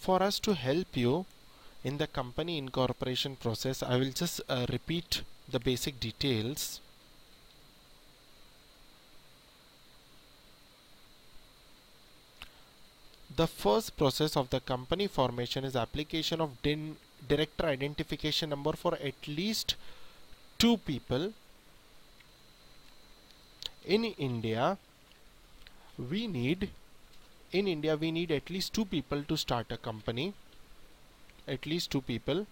For us to help you in the company incorporation process, I will just repeat the basic details. The first process of the company formation is application of director identification number for at least 2 people. In India, we need at least 2 people to start a company. At least 2 people.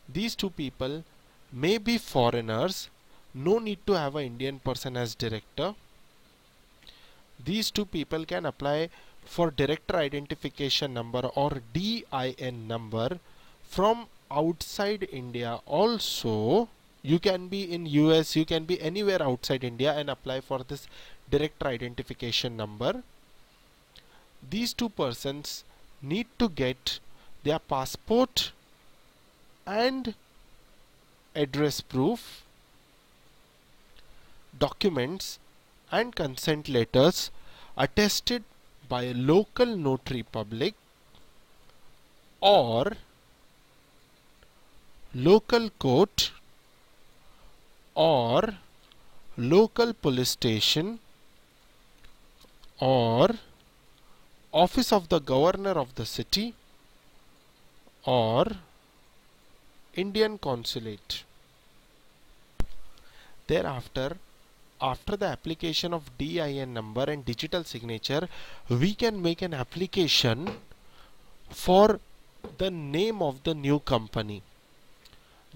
These 2 people may be foreigners. No need to have an Indian person as director. These 2 people can apply for director identification number or DIN number from outside India also. You can be in US, you can be anywhere outside India and apply for this director identification number. These 2 persons need to get their passport and address proof, documents and consent letters attested by a local notary public or local court or local police station or office of the governor of the city or Indian consulate. Thereafter, after the application of DIN number and digital signature, we can make an application for the name of the new company.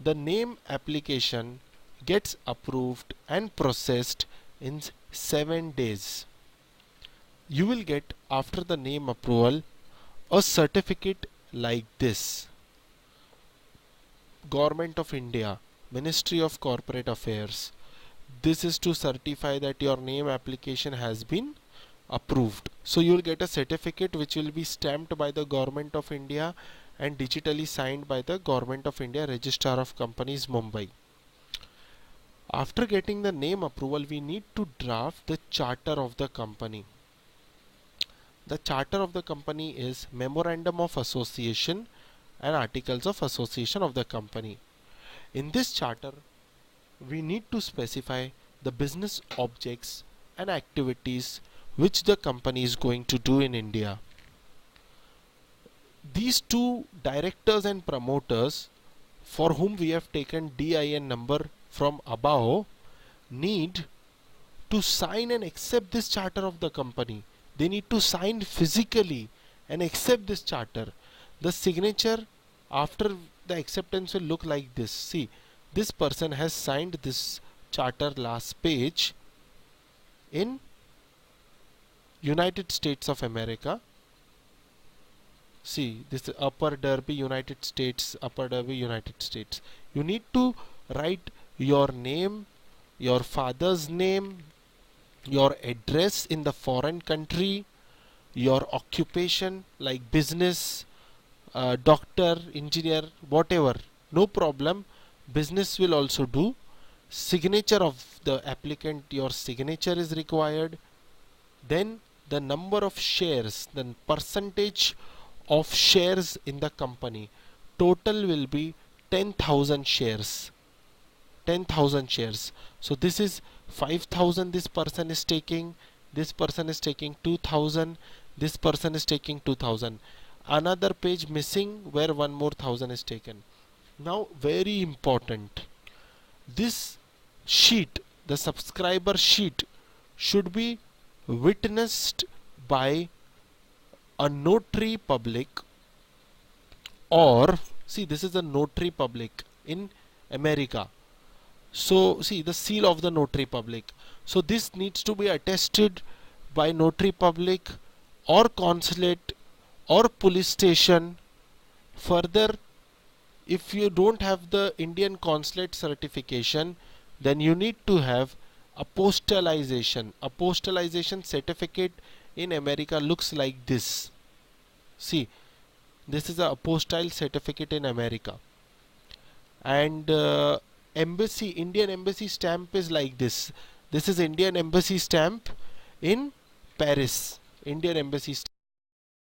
The name application gets approved and processed in 7 days. You will get, after the name approval, a certificate like this. Government of India, Ministry of Corporate Affairs. This is to certify that your name application has been approved. So you will get a certificate which will be stamped by the Government of India and digitally signed by the Government of India Registrar of Companies, Mumbai. After getting the name approval, we need to draft the charter of the company. The charter of the company is Memorandum of Association and Articles of Association of the company. In this charter, we need to specify the business objects and activities which the company is going to do in India. These 2 directors and promoters for whom we have taken DIN number from above need to sign and accept this charter of the company. They need to sign physically and accept this charter. The signature after the acceptance will look like this. See, this person has signed this charter last page in United States of America. See, this is Upper Derby, United States, Upper Derby, United States. You need to write your name, your father's name, your address in the foreign country, your occupation like business, doctor, engineer, whatever. No problem. Business will also do. Signature of the applicant, your signature is required. Then the number of shares, the percentage of shares in the company. Total will be 10,000 shares. 10,000 shares. So this is 5,000 this person is taking. This person is taking 2,000. This person is taking 2,000. Another page missing where 1 more 1,000 is taken. Now very important, this sheet, the subscriber sheet, should be witnessed by a notary public, or see, this is a notary public in America. So see, the seal of the notary public. So this needs to be attested by notary public or consulate or police station. Further, if you don't have the Indian consulate certification, then you need to have apostillization. A apostillization certificate in America looks like this. See, this is a apostille certificate in America. And embassy, Indian embassy stamp is like this. This is Indian embassy stamp in Paris. Indian embassy stamp.